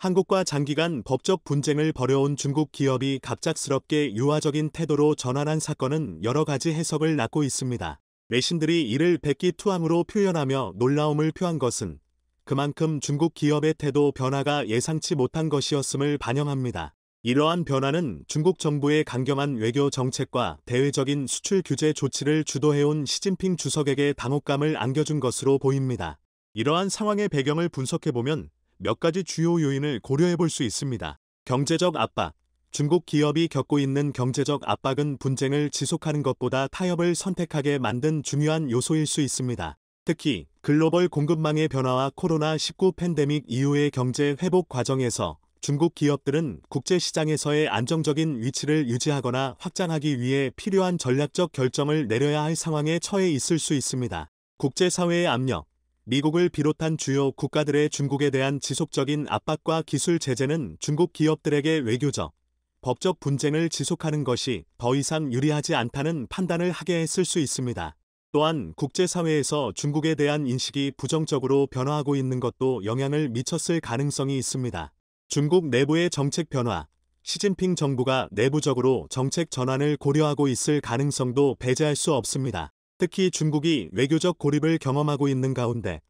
한국과 장기간 법적 분쟁을 벌여온 중국 기업이 갑작스럽게 유화적인 태도로 전환한 사건은 여러 가지 해석을 낳고 있습니다. 외신들이 이를 백기투항으로 표현하며 놀라움을 표한 것은 그만큼 중국 기업의 태도 변화가 예상치 못한 것이었음을 반영합니다. 이러한 변화는 중국 정부의 강경한 외교 정책과 대외적인 수출 규제 조치를 주도해온 시진핑 주석에게 당혹감을 안겨준 것으로 보입니다. 이러한 상황의 배경을 분석해보면 몇 가지 주요 요인을 고려해 볼 수 있습니다. 경제적 압박. 중국 기업이 겪고 있는 경제적 압박은 분쟁을 지속하는 것보다 타협을 선택하게 만든 중요한 요소일 수 있습니다. 특히 글로벌 공급망의 변화와 코로나19 팬데믹 이후의 경제 회복 과정에서 중국 기업들은 국제시장에서의 안정적인 위치를 유지하거나 확장하기 위해 필요한 전략적 결정을 내려야 할 상황에 처해 있을 수 있습니다. 국제사회의 압력. 미국을 비롯한 주요 국가들의 중국에 대한 지속적인 압박과 기술 제재는 중국 기업들에게 외교적, 법적 분쟁을 지속하는 것이 더 이상 유리하지 않다는 판단을 하게 했을 수 있습니다. 또한 국제사회에서 중국에 대한 인식이 부정적으로 변화하고 있는 것도 영향을 미쳤을 가능성이 있습니다. 중국 내부의 정책 변화. 시진핑 정부가 내부적으로 정책 전환을 고려하고 있을 가능성도 배제할 수 없습니다. 특히 중국이 외교적 고립을 경험하고 있는 가운데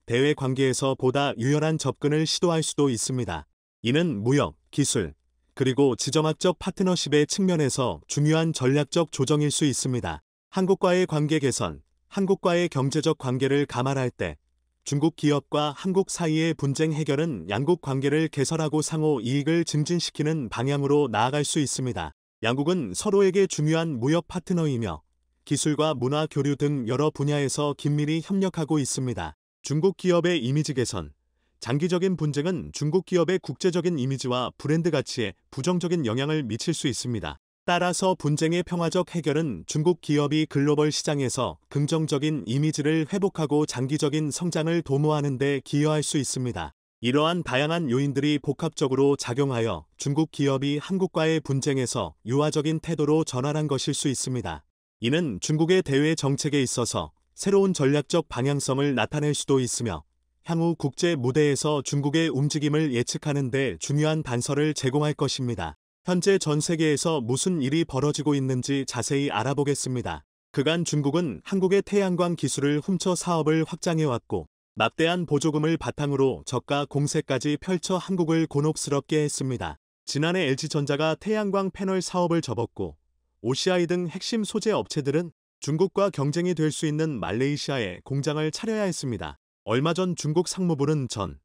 대외 관계에서 보다 유연한 접근을 시도할 수도 있습니다. 이는 무역, 기술, 그리고 지정학적 파트너십의 측면에서 중요한 전략적 조정일 수 있습니다. 한국과의 관계 개선. 한국과의 경제적 관계를 감안할 때 중국 기업과 한국 사이의 분쟁 해결은 양국 관계를 개선하고 상호 이익을 증진시키는 방향으로 나아갈 수 있습니다. 양국은 서로에게 중요한 무역 파트너이며 기술과 문화 교류 등 여러 분야에서 긴밀히 협력하고 있습니다. 중국 기업의 이미지 개선. 장기적인 분쟁은 중국 기업의 국제적인 이미지와 브랜드 가치에 부정적인 영향을 미칠 수 있습니다. 따라서 분쟁의 평화적 해결은 중국 기업이 글로벌 시장에서 긍정적인 이미지를 회복하고 장기적인 성장을 도모하는 데 기여할 수 있습니다. 이러한 다양한 요인들이 복합적으로 작용하여 중국 기업이 한국과의 분쟁에서 유화적인 태도로 전환한 것일 수 있습니다. 이는 중국의 대외 정책에 있어서 새로운 전략적 방향성을 나타낼 수도 있으며 향후 국제 무대에서 중국의 움직임을 예측하는 데 중요한 단서를 제공할 것입니다. 현재 전 세계에서 무슨 일이 벌어지고 있는지 자세히 알아보겠습니다. 그간 중국은 한국의 태양광 기술을 훔쳐 사업을 확장해왔고 막대한 보조금을 바탕으로 저가 공세까지 펼쳐 한국을 곤혹스럽게 했습니다. 지난해 LG전자가 태양광 패널 사업을 접었고 OCI 등 핵심 소재 업체들은 중국과 경쟁이 될 수 있는 말레이시아에 공장을 차려야 했습니다. 얼마 전 중국 상무부는 전,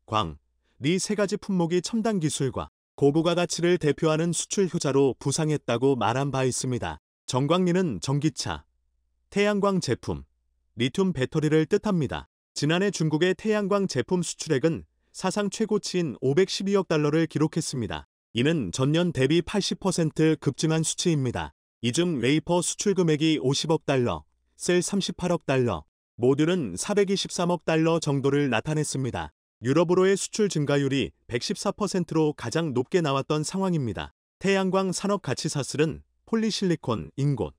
광, 리 세 가지 품목이 첨단 기술과 고부가 가치를 대표하는 수출 효자로 부상했다고 말한 바 있습니다. 정광리는 전기차, 태양광 제품, 리튬 배터리를 뜻합니다. 지난해 중국의 태양광 제품 수출액은 사상 최고치인 512억 달러를 기록했습니다. 이는 전년 대비 80% 급증한 수치입니다. 이 중 웨이퍼 수출 금액이 50억 달러, 셀 38억 달러, 모듈은 423억 달러 정도를 나타냈습니다. 유럽으로의 수출 증가율이 114%로 가장 높게 나왔던 상황입니다. 태양광 산업 가치사슬은 폴리실리콘, 인곳,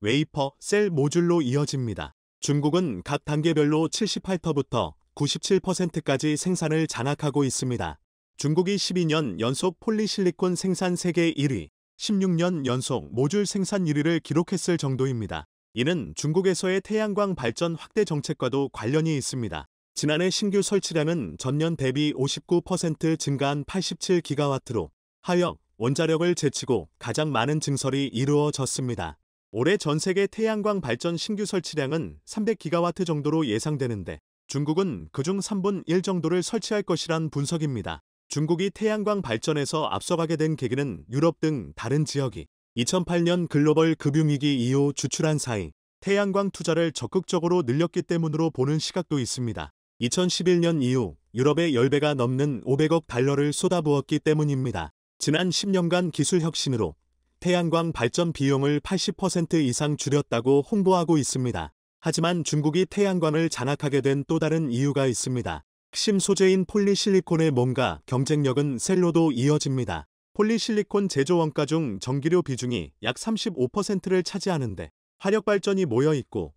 웨이퍼, 셀 모듈로 이어집니다. 중국은 각 단계별로 78터부터 97%까지 생산을 장악하고 있습니다. 중국이 12년 연속 폴리실리콘 생산 세계 1위, 16년 연속 모듈 생산 1위를 기록했을 정도입니다. 이는 중국에서의 태양광 발전 확대 정책과도 관련이 있습니다. 지난해 신규 설치량은 전년 대비 59% 증가한 87기가와트로 화력, 원자력을 제치고 가장 많은 증설이 이루어졌습니다. 올해 전 세계 태양광 발전 신규 설치량은 300기가와트 정도로 예상되는데 중국은 그중 3분 1 정도를 설치할 것이란 분석입니다. 중국이 태양광 발전에서 앞서가게 된 계기는 유럽 등 다른 지역이 2008년 글로벌 금융위기 이후 주출한 사이 태양광 투자를 적극적으로 늘렸기 때문으로 보는 시각도 있습니다. 2011년 이후 유럽에 10배가 넘는 500억 달러를 쏟아부었기 때문입니다. 지난 10년간 기술 혁신으로 태양광 발전 비용을 80% 이상 줄였다고 홍보하고 있습니다. 하지만 중국이 태양광을 장악하게 된 또 다른 이유가 있습니다. 핵심 소재인 폴리실리콘의 몸과 경쟁력은 셀로도 이어집니다. 폴리실리콘 제조 원가 중 전기료 비중이 약 35%를 차지하는데 화력 발전이 모여 있고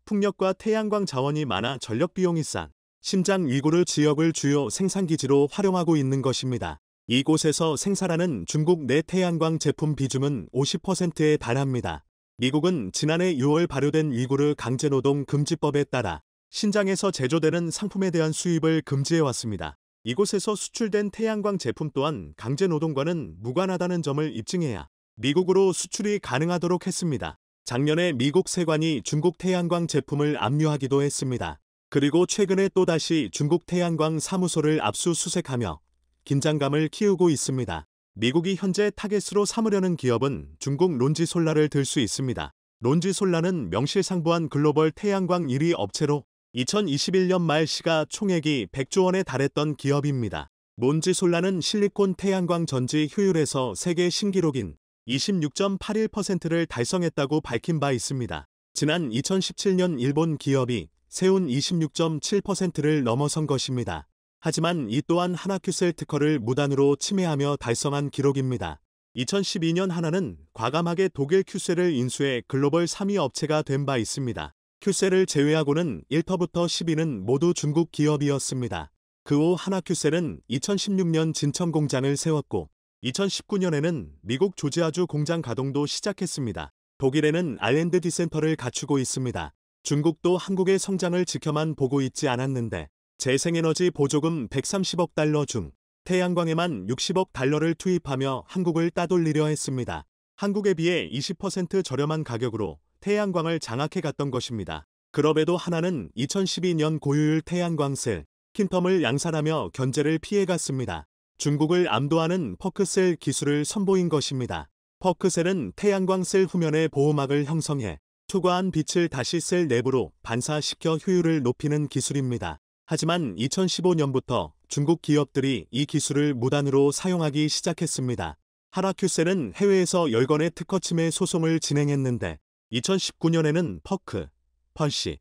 풍력과 태양광 자원이 많아 전력 비용이 싼 신장 위구르 지역을 주요 생산기지로 활용하고 있는 것입니다. 이곳에서 생산하는 중국 내 태양광 제품 비중은 50%에 달합니다. 미국은 지난해 6월 발효된 위구르 강제노동 금지법에 따라 신장에서 제조되는 상품에 대한 수입을 금지해왔습니다. 이곳에서 수출된 태양광 제품 또한 강제노동과는 무관하다는 점을 입증해야 미국으로 수출이 가능하도록 했습니다. 작년에 미국 세관이 중국 태양광 제품을 압류하기도 했습니다. 그리고 최근에 또다시 중국 태양광 사무소를 압수수색하며 긴장감을 키우고 있습니다. 미국이 현재 타겟으로 삼으려는 기업은 중국 론지솔라를 들 수 있습니다. 론지솔라는 명실상부한 글로벌 태양광 1위 업체로 2021년 말 시가총액이 100조 원에 달했던 기업입니다. 론지솔라는 실리콘 태양광 전지 효율에서 세계 신기록인 26.81%를 달성했다고 밝힌 바 있습니다. 지난 2017년 일본 기업이 세운 26.7%를 넘어선 것입니다. 하지만 이 또한 하나큐셀 특허를 무단으로 침해하며 달성한 기록입니다. 2012년 하나는 과감하게 독일 큐셀을 인수해 글로벌 3위 업체가 된 바 있습니다. 큐셀을 제외하고는 1터부터 10위는 모두 중국 기업이었습니다. 그 후 하나큐셀은 2016년 진천 공장을 세웠고 2019년에는 미국 조지아주 공장 가동도 시작했습니다. 독일에는 R&D 센터를 갖추고 있습니다. 중국도 한국의 성장을 지켜만 보고 있지 않았는데 재생에너지 보조금 130억 달러 중 태양광에만 60억 달러를 투입하며 한국을 따돌리려 했습니다. 한국에 비해 20% 저렴한 가격으로 태양광을 장악해 갔던 것입니다. 그럼에도 하나는 2012년 고효율 태양광셀 킨텀을 양산하며 견제를 피해갔습니다. 중국을 압도하는 퍼크셀 기술을 선보인 것입니다. 퍼크셀은 태양광셀 후면에 보호막을 형성해 투과한 빛을 다시 셀 내부로 반사시켜 효율을 높이는 기술입니다. 하지만 2015년부터 중국 기업들이 이 기술을 무단으로 사용하기 시작했습니다. 하나큐셀은 해외에서 10건의 특허 침해 소송을 진행했는데 2019년에는 퍼크, 펄시,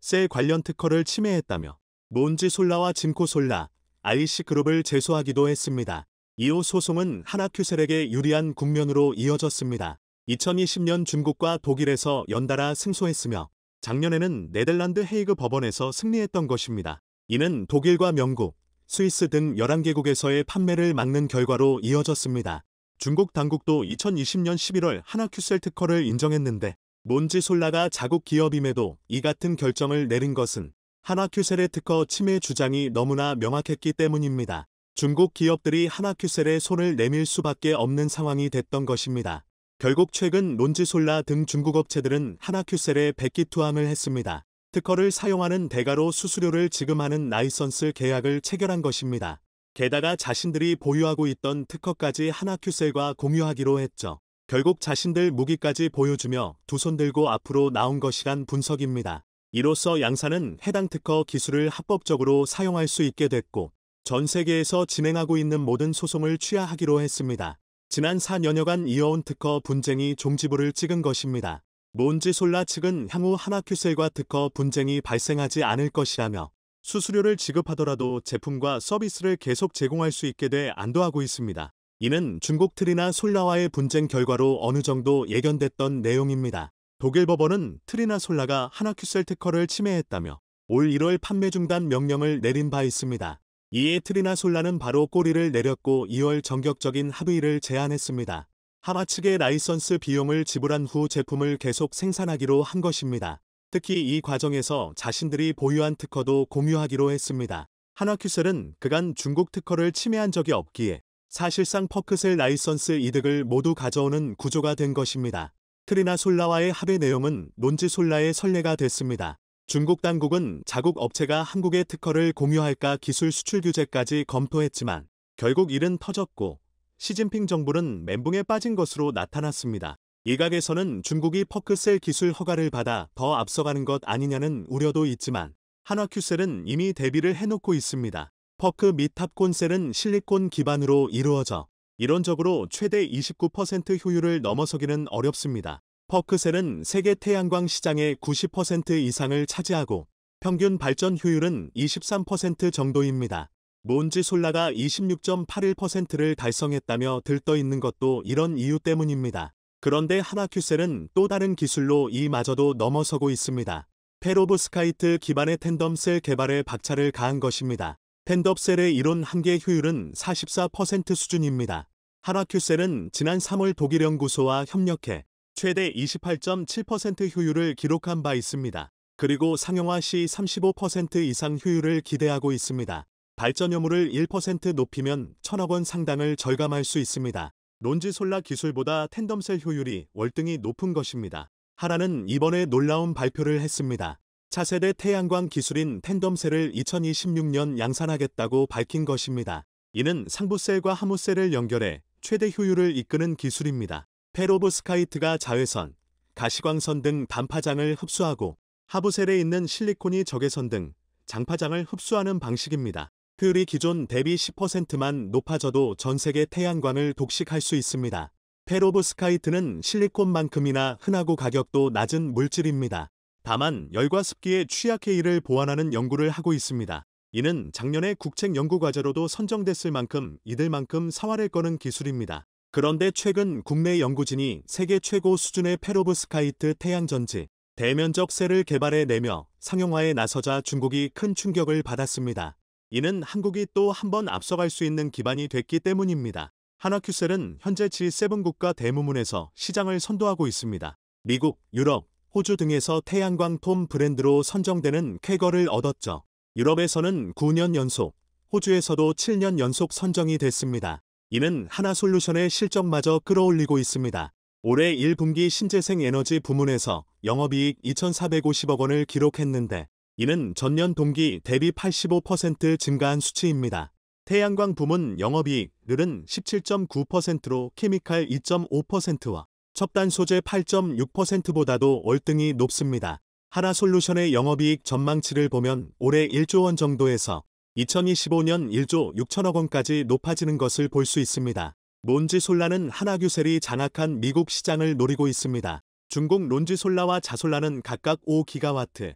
셀 관련 특허를 침해했다며 몬지솔라와 짐코솔라, IC그룹을 제소하기도 했습니다. 이후 소송은 하나큐셀에게 유리한 국면으로 이어졌습니다. 2020년 중국과 독일에서 연달아 승소했으며 작년에는 네덜란드 헤이그 법원에서 승리했던 것입니다. 이는 독일과 영국, 스위스 등 11개국에서의 판매를 막는 결과로 이어졌습니다. 중국 당국도 2020년 11월 하나큐셀 특허를 인정했는데 몬지솔라가 자국 기업임에도 이 같은 결정을 내린 것은 하나큐셀의 특허 침해 주장이 너무나 명확했기 때문입니다. 중국 기업들이 하나큐셀에 손을 내밀 수밖에 없는 상황이 됐던 것입니다. 결국 최근 론지솔라 등 중국 업체들은 하나큐셀에 백기투항을 했습니다. 특허를 사용하는 대가로 수수료를 지급하는 라이선스 계약을 체결한 것입니다. 게다가 자신들이 보유하고 있던 특허까지 하나큐셀과 공유하기로 했죠. 결국 자신들 무기까지 보여주며 두 손 들고 앞으로 나온 것이란 분석입니다. 이로써 양사는 해당 특허 기술을 합법적으로 사용할 수 있게 됐고 전 세계에서 진행하고 있는 모든 소송을 취하하기로 했습니다. 지난 4년여간 이어온 특허 분쟁이 종지부를 찍은 것입니다. 몬지솔라 측은 향후 하나큐셀과 특허 분쟁이 발생하지 않을 것이라며 수수료를 지급하더라도 제품과 서비스를 계속 제공할 수 있게 돼 안도하고 있습니다. 이는 중국 트리나 솔라와의 분쟁 결과로 어느 정도 예견됐던 내용입니다. 독일 법원은 트리나 솔라가 하나큐셀 특허를 침해했다며 올 1월 판매 중단 명령을 내린 바 있습니다. 이에 트리나 솔라는 바로 꼬리를 내렸고 2월 전격적인 합의를 제안했습니다. 하나 측의 라이선스 비용을 지불한 후 제품을 계속 생산하기로 한 것입니다. 특히 이 과정에서 자신들이 보유한 특허도 공유하기로 했습니다. 하나큐셀은 그간 중국 특허를 침해한 적이 없기에 사실상 퍼크셀 라이선스 이득을 모두 가져오는 구조가 된 것입니다. 트리나 솔라와의 합의 내용은 론지솔라의 선례가 됐습니다. 중국 당국은 자국 업체가 한국의 특허를 공유할까 기술 수출 규제까지 검토했지만 결국 일은 터졌고 시진핑 정부는 멘붕에 빠진 것으로 나타났습니다. 일각에서는 중국이 퍼크셀 기술 허가를 받아 더 앞서가는 것 아니냐는 우려도 있지만 하나큐셀은 이미 대비를 해놓고 있습니다. 퍼크 및 탑콘셀은 실리콘 기반으로 이루어져 이론적으로 최대 29% 효율을 넘어서기는 어렵습니다. 퍼크셀은 세계 태양광 시장의 90% 이상을 차지하고 평균 발전 효율은 23% 정도입니다. 몬지솔라가 26.81%를 달성했다며 들떠있는 것도 이런 이유 때문입니다. 그런데 하나큐셀은 또 다른 기술로 이마저도 넘어서고 있습니다. 페로브스카이트 기반의 텐덤셀 개발에 박차를 가한 것입니다. 텐덤셀의 이론 한계 효율은 44% 수준입니다. 한화큐셀은 지난 3월 독일 연구소와 협력해 최대 28.7% 효율을 기록한 바 있습니다. 그리고 상용화 시 35% 이상 효율을 기대하고 있습니다. 발전효율을 1% 높이면 1,000억 원 상당을 절감할 수 있습니다. 론지솔라 기술보다 텐덤셀 효율이 월등히 높은 것입니다. 한화는 이번에 놀라운 발표를 했습니다. 차세대 태양광 기술인 텐덤셀을 2026년 양산하겠다고 밝힌 것입니다. 이는 상부셀과 하부셀을 연결해 최대 효율을 이끄는 기술입니다. 페로브스카이트가 자외선, 가시광선 등 단파장을 흡수하고 하부셀에 있는 실리콘이 적외선 등 장파장을 흡수하는 방식입니다. 효율이 기존 대비 10%만 높아져도 전 세계 태양광을 독식할 수 있습니다. 페로브스카이트는 실리콘만큼이나 흔하고 가격도 낮은 물질입니다. 다만 열과 습기에 취약해 이를 보완하는 연구를 하고 있습니다. 이는 작년에 국책 연구과제로도 선정됐을 만큼 이들만큼 사활을 거는 기술입니다. 그런데 최근 국내 연구진이 세계 최고 수준의 페로브스카이트 태양전지, 대면적 셀을 개발해내며 상용화에 나서자 중국이 큰 충격을 받았습니다. 이는 한국이 또 한 번 앞서갈 수 있는 기반이 됐기 때문입니다. 한화큐셀은 현재 G7 국가 대부문에서 시장을 선도하고 있습니다. 미국, 유럽, 호주 등에서 태양광 톱 브랜드로 선정되는 쾌거를 얻었죠. 유럽에서는 9년 연속, 호주에서도 7년 연속 선정이 됐습니다. 이는 한화솔루션의 실적마저 끌어올리고 있습니다. 올해 1분기 신재생 에너지 부문에서 영업이익 2,450억 원을 기록했는데 이는 전년 동기 대비 85% 증가한 수치입니다. 태양광 부문 영업이익 늘은 17.9%로 케미칼 2.5%와 첨단 소재 8.6%보다도 월등히 높습니다. 한화솔루션의 영업이익 전망치를 보면 올해 1조 원 정도에서 2025년 1조 6천억 원까지 높아지는 것을 볼 수 있습니다. 론지솔라는 한화큐셀이 장악한 미국 시장을 노리고 있습니다. 중국 론지솔라와 자솔라는 각각 5기가와트,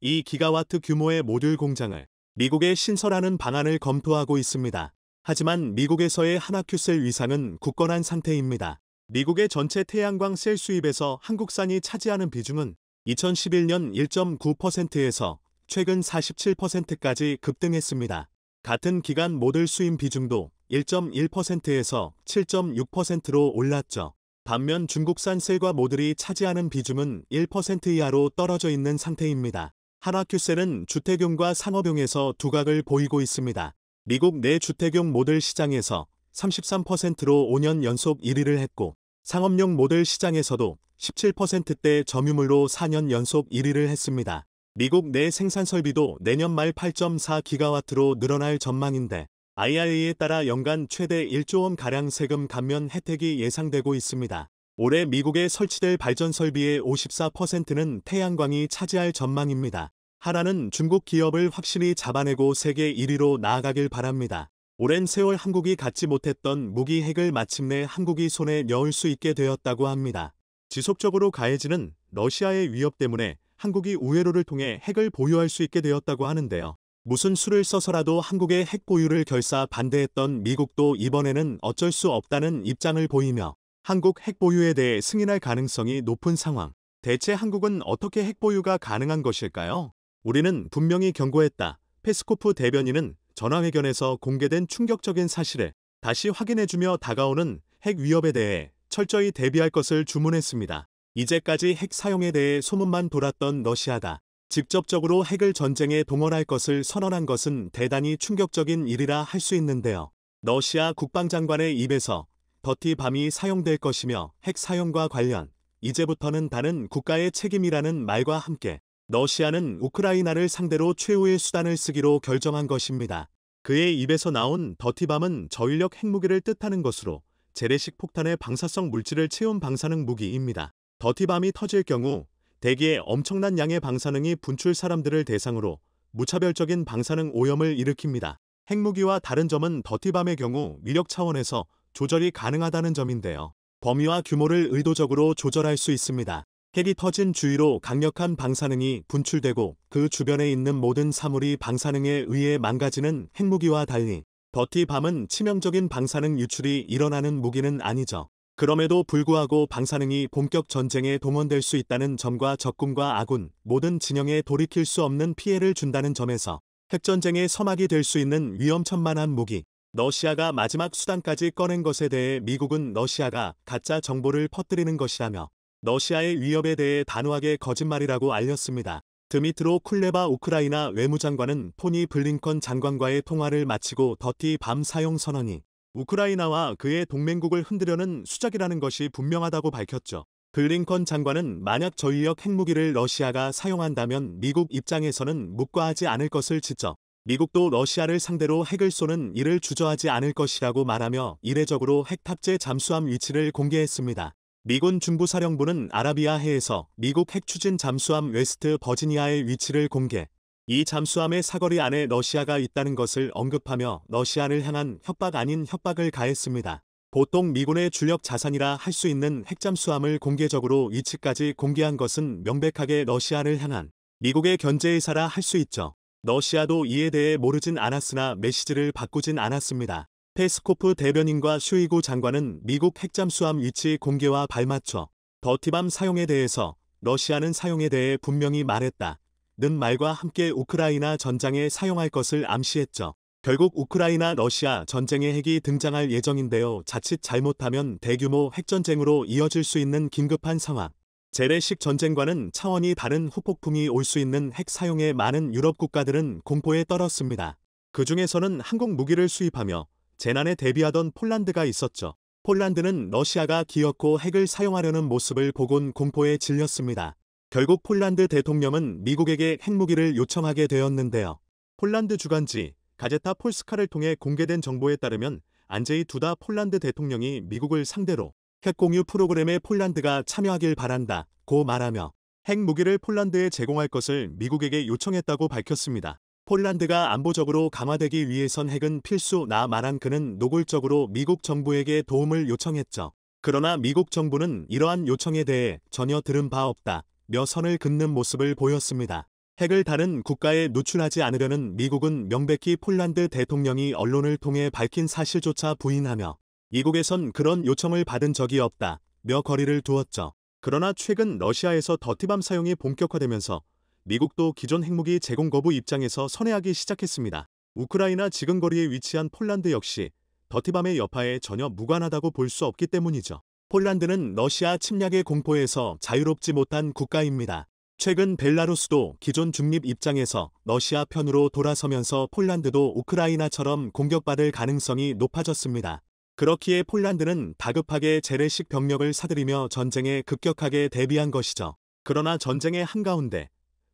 2기가와트 규모의 모듈 공장을 미국에 신설하는 방안을 검토하고 있습니다. 하지만 미국에서의 한화큐셀 위상은 굳건한 상태입니다. 미국의 전체 태양광 셀 수입에서 한국산이 차지하는 비중은 2011년 1.9%에서 최근 47%까지 급등했습니다. 같은 기간 모듈 수입 비중도 1.1%에서 7.6%로 올랐죠. 반면 중국산 셀과 모듈이 차지하는 비중은 1% 이하로 떨어져 있는 상태입니다. 한화큐셀은 주택용과 상업용에서 두각을 보이고 있습니다. 미국 내 주택용 모듈 시장에서 33%로 5년 연속 1위를 했고 상업용 모듈 시장에서도 17%대 점유물로 4년 연속 1위를 했습니다. 미국 내 생산 설비도 내년 말 8.4기가와트로 늘어날 전망인데 IRA에 따라 연간 최대 1조 원가량 세금 감면 혜택이 예상되고 있습니다. 올해 미국에 설치될 발전 설비의 54%는 태양광이 차지할 전망입니다. 한화는 중국 기업을 확실히 잡아내고 세계 1위로 나아가길 바랍니다. 오랜 세월 한국이 갖지 못했던 무기 핵을 마침내 한국이 손에 넣을 수 있게 되었다고 합니다. 지속적으로 가해지는 러시아의 위협 때문에 한국이 우회로를 통해 핵을 보유할 수 있게 되었다고 하는데요. 무슨 수를 써서라도 한국의 핵 보유를 결사 반대했던 미국도 이번에는 어쩔 수 없다는 입장을 보이며 한국 핵 보유에 대해 승인할 가능성이 높은 상황. 대체 한국은 어떻게 핵 보유가 가능한 것일까요? 우리는 분명히 경고했다. 페스코프 대변인은 전화회견에서 공개된 충격적인 사실을 다시 확인해주며 다가오는 핵 위협에 대해 철저히 대비할 것을 주문했습니다. 이제까지 핵 사용에 대해 소문만 돌았던 러시아가 직접적으로 핵을 전쟁에 동원할 것을 선언한 것은 대단히 충격적인 일이라 할 수 있는데요. 러시아 국방장관의 입에서 더티밤이 사용될 것이며 핵 사용과 관련 이제부터는 다른 국가의 책임이라는 말과 함께 러시아는 우크라이나를 상대로 최후의 수단을 쓰기로 결정한 것입니다. 그의 입에서 나온 더티밤은 저인력 핵무기를 뜻하는 것으로 재래식 폭탄의 방사성 물질을 채운 방사능 무기입니다. 더티밤이 터질 경우 대기에 엄청난 양의 방사능이 분출 사람들을 대상으로 무차별적인 방사능 오염을 일으킵니다. 핵무기와 다른 점은 더티밤의 경우 위력 차원에서 조절이 가능하다는 점인데요. 범위와 규모를 의도적으로 조절할 수 있습니다. 핵이 터진 주위로 강력한 방사능이 분출되고 그 주변에 있는 모든 사물이 방사능에 의해 망가지는 핵무기와 달리 더티밤은 치명적인 방사능 유출이 일어나는 무기는 아니죠. 그럼에도 불구하고 방사능이 본격 전쟁에 동원될 수 있다는 점과 적군과 아군, 모든 진영에 돌이킬 수 없는 피해를 준다는 점에서 핵전쟁의 서막이 될 수 있는 위험천만한 무기, 러시아가 마지막 수단까지 꺼낸 것에 대해 미국은 러시아가 가짜 정보를 퍼뜨리는 것이라며 러시아의 위협에 대해 단호하게 거짓말이라고 알렸습니다. 드미트로 쿨레바 우크라이나 외무장관은 토니 블링컨 장관과의 통화를 마치고 더티 밤 사용 선언이 우크라이나와 그의 동맹국을 흔들려는 수작이라는 것이 분명하다고 밝혔죠. 블링컨 장관은 만약 전력 핵무기를 러시아가 사용한다면 미국 입장에서는 묵과하지 않을 것을 지적. 미국도 러시아를 상대로 핵을 쏘는 일을 주저하지 않을 것이라고 말하며 이례적으로 핵 탑재 잠수함 위치를 공개했습니다. 미군 중부사령부는 아라비아해에서 미국 핵 추진 잠수함 웨스트 버지니아의 위치를 공개. 이 잠수함의 사거리 안에 러시아가 있다는 것을 언급하며 러시아를 향한 협박 아닌 협박을 가했습니다. 보통 미군의 주력 자산이라 할 수 있는 핵잠수함을 공개적으로 위치까지 공개한 것은 명백하게 러시아를 향한 미국의 견제 의사라 할 수 있죠. 러시아도 이에 대해 모르진 않았으나 메시지를 바꾸진 않았습니다. 페스코프 대변인과 슈이구 장관은 미국 핵잠수함 위치 공개와 발맞춰 더티밤 사용에 대해서 러시아는 사용에 대해 분명히 말했다. 는 말과 함께 우크라이나 전장에 사용할 것을 암시했죠. 결국 우크라이나 러시아 전쟁에 핵이 등장할 예정인데요. 자칫 잘못하면 대규모 핵전쟁으로 이어질 수 있는 긴급한 상황. 재래식 전쟁과는 차원이 다른 후폭풍이 올 수 있는 핵 사용에 많은 유럽 국가들은 공포에 떨었습니다. 그 중에서는 한국 무기를 수입하며 재난에 대비하던 폴란드가 있었죠. 폴란드는 러시아가 기어코 핵을 사용하려는 모습을 보곤 공포에 질렸습니다. 결국 폴란드 대통령은 미국에게 핵무기를 요청하게 되었는데요. 폴란드 주간지 가제타 폴스카를 통해 공개된 정보에 따르면 안제이 두다 폴란드 대통령이 미국을 상대로 핵공유 프로그램에 폴란드가 참여하길 바란다고 말하며 핵무기를 폴란드에 제공할 것을 미국에게 요청했다고 밝혔습니다. 폴란드가 안보적으로 강화되기 위해선 핵은 필수나 말한 그는 노골적으로 미국 정부에게 도움을 요청했죠. 그러나 미국 정부는 이러한 요청에 대해 전혀 들은 바 없다. 며 선을 긋는 모습을 보였습니다. 핵을 다른 국가에 누출하지 않으려는 미국은 명백히 폴란드 대통령이 언론을 통해 밝힌 사실조차 부인하며 이국에선 그런 요청을 받은 적이 없다. 며 거리를 두었죠. 그러나 최근 러시아에서 더티밤 사용이 본격화되면서 미국도 기존 핵무기 제공 거부 입장에서 선회하기 시작했습니다. 우크라이나 지근거리에 위치한 폴란드 역시 더티밤의 여파에 전혀 무관하다고 볼 수 없기 때문이죠. 폴란드는 러시아 침략의 공포에서 자유롭지 못한 국가입니다. 최근 벨라루스도 기존 중립 입장에서 러시아 편으로 돌아서면서 폴란드도 우크라이나처럼 공격받을 가능성이 높아졌습니다. 그렇기에 폴란드는 다급하게 재래식 병력을 사들이며 전쟁에 급격하게 대비한 것이죠. 그러나 전쟁의 한가운데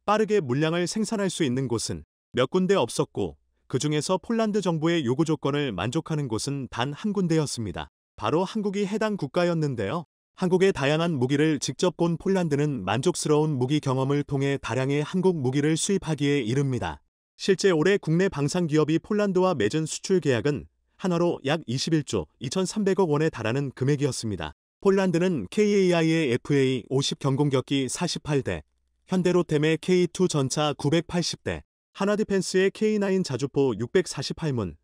빠르게 물량을 생산할 수 있는 곳은 몇 군데 없었고 그 중에서 폴란드 정부의 요구 조건을 만족하는 곳은 단 한 군데였습니다. 바로 한국이 해당 국가였는데요. 한국의 다양한 무기를 직접 본 폴란드는 만족스러운 무기 경험을 통해 다량의 한국 무기를 수입하기에 이릅니다. 실제 올해 국내 방산기업이 폴란드와 맺은 수출 계약은 한화로 약 21조 2,300억 원에 달하는 금액이었습니다. 폴란드는 KAI의 FA50 경공격기 48대, 현대로템의 K2 전차 980대, 하나디펜스의 K9 자주포 648문,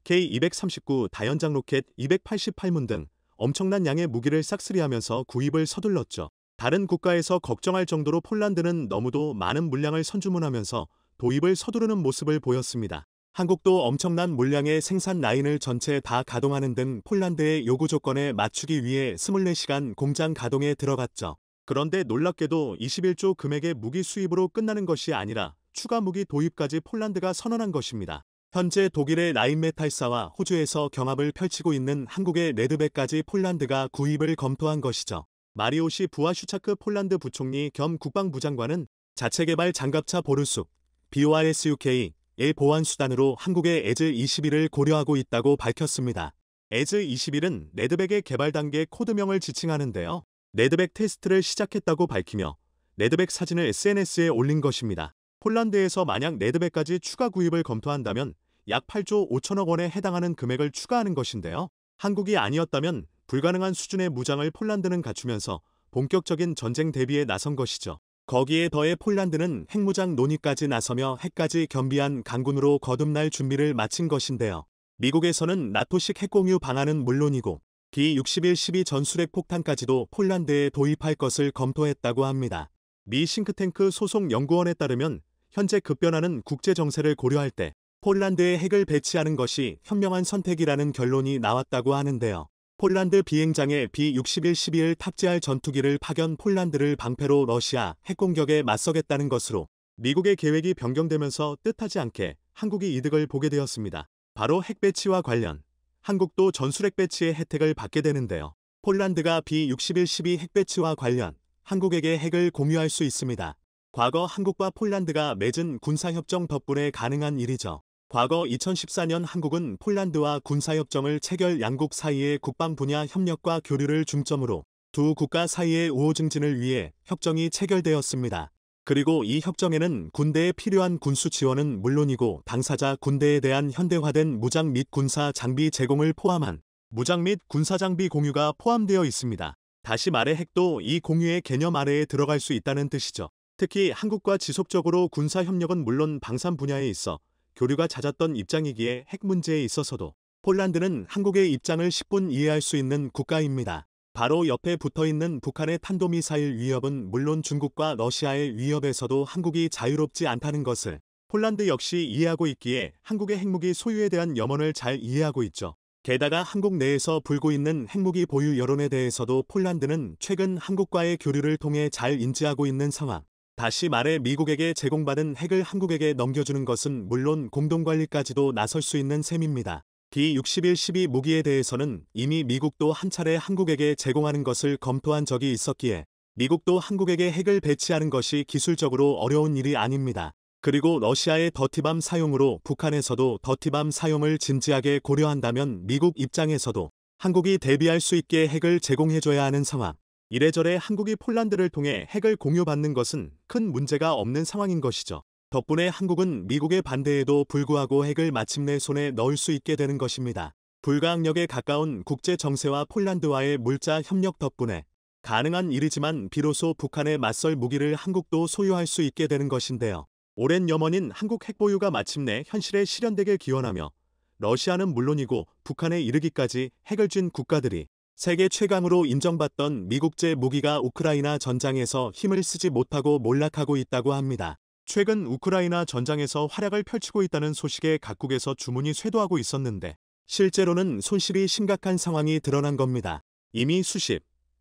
K239 다연장 로켓 288문 등 엄청난 양의 무기를 싹쓸이하면서 구입을 서둘렀죠. 다른 국가에서 걱정할 정도로 폴란드는 너무도 많은 물량을 선주문하면서 도입을 서두르는 모습을 보였습니다. 한국도 엄청난 물량의 생산 라인을 전체 다 가동하는 등 폴란드의 요구 조건에 맞추기 위해 24시간 공장 가동에 들어갔죠. 그런데 놀랍게도 21조 금액의 무기 수입으로 끝나는 것이 아니라 추가 무기 도입까지 폴란드가 선언한 것입니다. 현재 독일의 라인메탈사와 호주에서 경합을 펼치고 있는 한국의 레드백까지 폴란드가 구입을 검토한 것이죠. 마리오시 부아슈차크 폴란드 부총리 겸 국방부 장관은 자체 개발 장갑차 보르숙, BORSUK의 보완수단으로 한국의 에즈-21을 고려하고 있다고 밝혔습니다. 에즈-21은 레드백의 개발 단계 코드명을 지칭하는데요. 레드백 테스트를 시작했다고 밝히며 레드백 사진을 SNS에 올린 것입니다. 폴란드에서 만약 레드백까지 추가 구입을 검토한다면 약 8조 5천억 원에 해당하는 금액을 추가하는 것인데요. 한국이 아니었다면 불가능한 수준의 무장을 폴란드는 갖추면서 본격적인 전쟁 대비에 나선 것이죠. 거기에 더해 폴란드는 핵무장 논의까지 나서며 핵까지 겸비한 강군으로 거듭날 준비를 마친 것인데요. 미국에서는 나토식 핵공유 방안은 물론이고 B-61 전술핵 폭탄까지도 폴란드에 도입할 것을 검토했다고 합니다. 미 싱크탱크 소속 연구원에 따르면 현재 급변하는 국제 정세를 고려할 때 폴란드에 핵을 배치하는 것이 현명한 선택이라는 결론이 나왔다고 하는데요. 폴란드 비행장에 B-61-12를 탑재할 전투기를 파견 폴란드를 방패로 러시아 핵공격에 맞서겠다는 것으로 미국의 계획이 변경되면서 뜻하지 않게 한국이 이득을 보게 되었습니다. 바로 핵 배치와 관련 한국도 전술핵 배치의 혜택을 받게 되는데요. 폴란드가 B-61-12 핵 배치와 관련 한국에게 핵을 공유할 수 있습니다. 과거 한국과 폴란드가 맺은 군사협정 덕분에 가능한 일이죠. 과거 2014년 한국은 폴란드와 군사협정을 체결 양국 사이의 국방 분야 협력과 교류를 중점으로 두 국가 사이의 우호 증진을 위해 협정이 체결되었습니다. 그리고 이 협정에는 군대에 필요한 군수 지원은 물론이고 당사자 군대에 대한 현대화된 무장 및 군사 장비 제공을 포함한 무장 및 군사 장비 공유가 포함되어 있습니다. 다시 말해 핵도 이 공유의 개념 아래에 들어갈 수 있다는 뜻이죠. 특히 한국과 지속적으로 군사 협력은 물론 방산 분야에 있어 교류가 잦았던 입장이기에 핵 문제에 있어서도 폴란드는 한국의 입장을 10분 이해할 수 있는 국가입니다. 바로 옆에 붙어있는 북한의 탄도미사일 위협은 물론 중국과 러시아의 위협에서도 한국이 자유롭지 않다는 것을 폴란드 역시 이해하고 있기에 한국의 핵무기 소유에 대한 염원을 잘 이해하고 있죠. 게다가 한국 내에서 불고 있는 핵무기 보유 여론에 대해서도 폴란드는 최근 한국과의 교류를 통해 잘 인지하고 있는 상황. 다시 말해 미국에게 제공받은 핵을 한국에게 넘겨주는 것은 물론 공동관리까지도 나설 수 있는 셈입니다. B-61-12 무기에 대해서는 이미 미국도 한 차례 한국에게 제공하는 것을 검토한 적이 있었기에 미국도 한국에게 핵을 배치하는 것이 기술적으로 어려운 일이 아닙니다. 그리고 러시아의 더티밤 사용으로 북한에서도 더티밤 사용을 진지하게 고려한다면 미국 입장에서도 한국이 대비할 수 있게 핵을 제공해줘야 하는 상황. 이래저래 한국이 폴란드를 통해 핵을 공유받는 것은 큰 문제가 없는 상황인 것이죠. 덕분에 한국은 미국의 반대에도 불구하고 핵을 마침내 손에 넣을 수 있게 되는 것입니다. 불가항력에 가까운 국제 정세와 폴란드와의 물자 협력 덕분에 가능한 일이지만 비로소 북한에 맞설 무기를 한국도 소유할 수 있게 되는 것인데요. 오랜 염원인 한국 핵 보유가 마침내 현실에 실현되길 기원하며 러시아는 물론이고 북한에 이르기까지 핵을 쥔 국가들이 세계 최강으로 인정받던 미국제 무기가 우크라이나 전장에서 힘을 쓰지 못하고 몰락하고 있다고 합니다. 최근 우크라이나 전장에서 활약을 펼치고 있다는 소식에 각국에서 주문이 쇄도하고 있었는데 실제로는 손실이 심각한 상황이 드러난 겁니다. 이미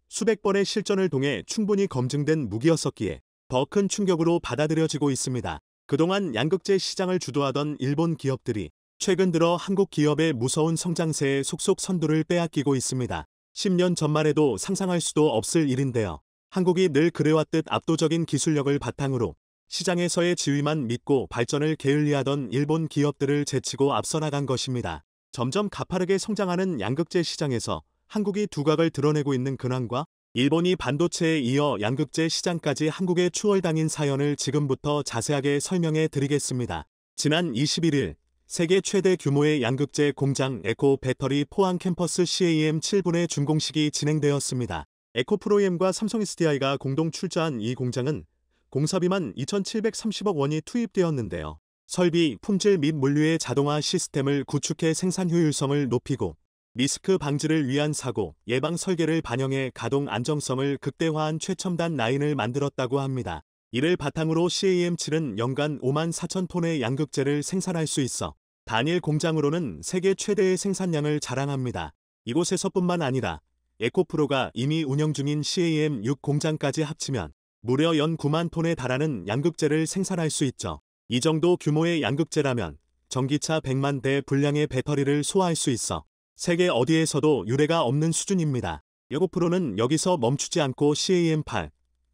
수백 번의 실전을 통해 충분히 검증된 무기였었기에 더 큰 충격으로 받아들여지고 있습니다. 그동안 양극재 시장을 주도하던 일본 기업들이 최근 들어 한국 기업의 무서운 성장세에 속속 선두를 빼앗기고 있습니다. 10년 전만 해도 상상할 수도 없을 일인데요. 한국이 늘 그래왔듯 압도적인 기술력을 바탕으로 시장에서의 지위만 믿고 발전을 게을리하던 일본 기업들을 제치고 앞서 나간 것입니다. 점점 가파르게 성장하는 양극재 시장에서 한국이 두각을 드러내고 있는 근황과 일본이 반도체에 이어 양극재 시장까지 한국에 추월당인 사연을 지금부터 자세하게 설명해 드리겠습니다. 지난 21일 세계 최대 규모의 양극재 공장 에코 배터리 포항 캠퍼스 CAM 7분의 준공식이 진행되었습니다. 에코프로엠과 삼성 SDI가 공동 출자한 이 공장은 공사비만 2,730억 원이 투입되었는데요. 설비, 품질 및 물류의 자동화 시스템을 구축해 생산 효율성을 높이고 리스크 방지를 위한 사고, 예방 설계를 반영해 가동 안정성을 극대화한 최첨단 라인을 만들었다고 합니다. 이를 바탕으로 CAM7은 연간 5만 4천 톤의 양극재를 생산할 수 있어 단일 공장으로는 세계 최대의 생산량을 자랑합니다. 이곳에서뿐만 아니라 에코프로가 이미 운영 중인 CAM6 공장까지 합치면 무려 연 9만 톤에 달하는 양극재를 생산할 수 있죠. 이 정도 규모의 양극재라면 전기차 100만 대 분량의 배터리를 소화할 수 있어 세계 어디에서도 유례가 없는 수준입니다. 에코프로는 여기서 멈추지 않고 CAM8,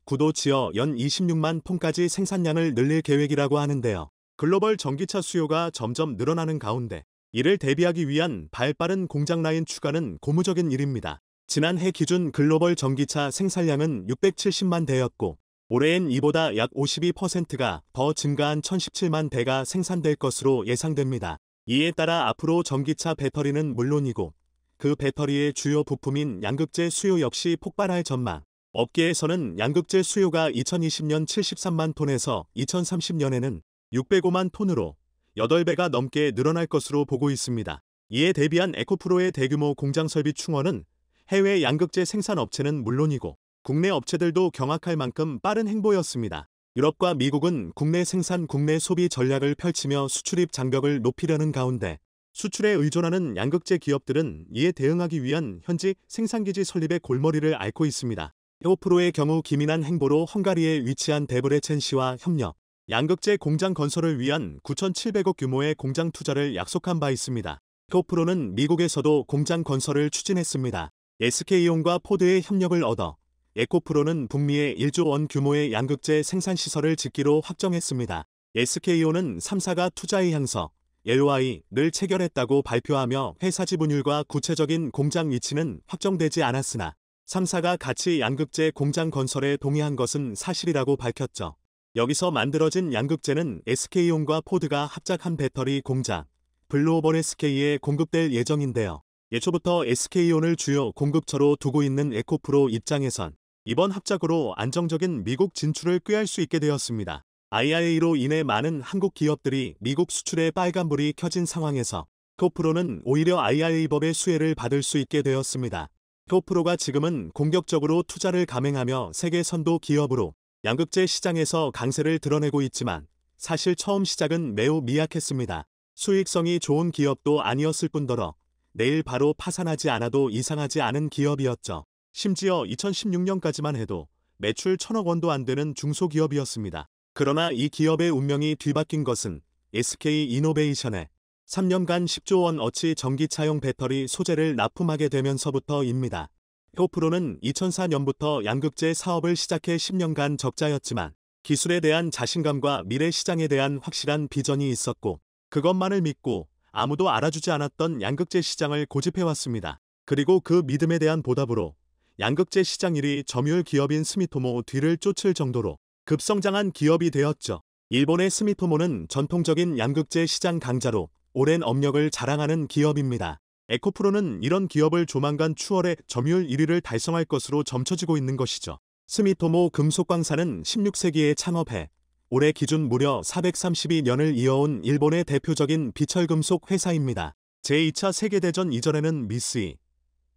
9도 지어 연 26만 톤까지 생산량을 늘릴 계획이라고 하는데요. 글로벌 전기차 수요가 점점 늘어나는 가운데 이를 대비하기 위한 발빠른 공장 라인 추가는 고무적인 일입니다. 지난해 기준 글로벌 전기차 생산량은 670만 대였고 올해엔 이보다 약 52%가 더 증가한 1017만 대가 생산될 것으로 예상됩니다. 이에 따라 앞으로 전기차 배터리는 물론이고 그 배터리의 주요 부품인 양극재 수요 역시 폭발할 전망. 업계에서는 양극재 수요가 2020년 73만 톤에서 2030년에는 605만 톤으로 8배가 넘게 늘어날 것으로 보고 있습니다. 이에 대비한 에코프로의 대규모 공장 설비 충원은 해외 양극재 생산 업체는 물론이고 국내 업체들도 경악할 만큼 빠른 행보였습니다. 유럽과 미국은 국내 생산, 국내 소비 전략을 펼치며 수출입 장벽을 높이려는 가운데 수출에 의존하는 양극재 기업들은 이에 대응하기 위한 현지 생산기지 설립의 골머리를 앓고 있습니다. 에코프로의 경우 기민한 행보로 헝가리에 위치한 데브레첸시와 협력, 양극재 공장 건설을 위한 9,700억 규모의 공장 투자를 약속한 바 있습니다. 에코프로는 미국에서도 공장 건설을 추진했습니다. SK온과 포드의 협력을 얻어 에코프로는 북미에 1조 원 규모의 양극재 생산시설을 짓기로 확정했습니다. SK온은 3사가 투자의 향서, LOI를 체결했다고 발표하며 회사 지분율과 구체적인 공장 위치는 확정되지 않았으나 3사가 같이 양극재 공장 건설에 동의한 것은 사실이라고 밝혔죠. 여기서 만들어진 양극재는 SK온과 포드가 합작한 배터리 공장, 블루오번 SK에 공급될 예정인데요. 예초부터 SK온을 주요 공급처로 두고 있는 에코프로 입장에선 이번 합작으로 안정적인 미국 진출을 꾀할 수 있게 되었습니다. IRA로 인해 많은 한국 기업들이 미국 수출에 빨간불이 켜진 상황에서 에코프로는 오히려 IRA법의 수혜를 받을 수 있게 되었습니다. 에코프로가 지금은 공격적으로 투자를 감행하며 세계 선도 기업으로 양극재 시장에서 강세를 드러내고 있지만 사실 처음 시작은 매우 미약했습니다. 수익성이 좋은 기업도 아니었을 뿐더러 내일 바로 파산하지 않아도 이상하지 않은 기업이었죠. 심지어 2016년까지만 해도 매출 1,000억 원도 안 되는 중소기업이었습니다. 그러나 이 기업의 운명이 뒤바뀐 것은 SK이노베이션에 3년간 10조 원어치 전기차용 배터리 소재를 납품하게 되면서부터입니다. 에코프로는 2004년부터 양극재 사업을 시작해 10년간 적자였지만 기술에 대한 자신감과 미래 시장에 대한 확실한 비전이 있었고 그것만을 믿고 아무도 알아주지 않았던 양극재 시장을 고집해왔습니다. 그리고 그 믿음에 대한 보답으로 양극재 시장 1위 점유율 기업인 스미토모 뒤를 쫓을 정도로 급성장한 기업이 되었죠. 일본의 스미토모는 전통적인 양극재 시장 강자로 오랜 업력을 자랑하는 기업입니다. 에코프로는 이런 기업을 조만간 추월해 점유율 1위를 달성할 것으로 점쳐지고 있는 것이죠. 스미토모 금속광산은 16세기에 창업해 올해 기준 무려 432년을 이어온 일본의 대표적인 비철금속 회사입니다. 제2차 세계대전 이전에는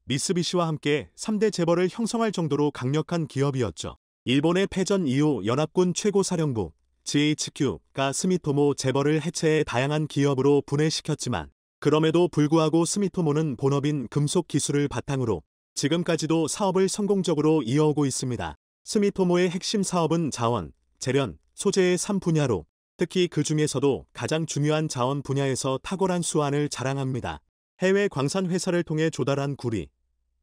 미쓰비시와 함께 3대 재벌을 형성할 정도로 강력한 기업이었죠. 일본의 패전 이후 연합군 최고사령부 GHQ가 스미토모 재벌을 해체해 다양한 기업으로 분해시켰지만 그럼에도 불구하고 스미토모는 본업인 금속 기술을 바탕으로 지금까지도 사업을 성공적으로 이어오고 있습니다. 스미토모의 핵심 사업은 자원, 재련, 소재의 3분야로 특히 그 중에서도 가장 중요한 자원 분야에서 탁월한 수완을 자랑합니다. 해외 광산 회사를 통해 조달한 구리,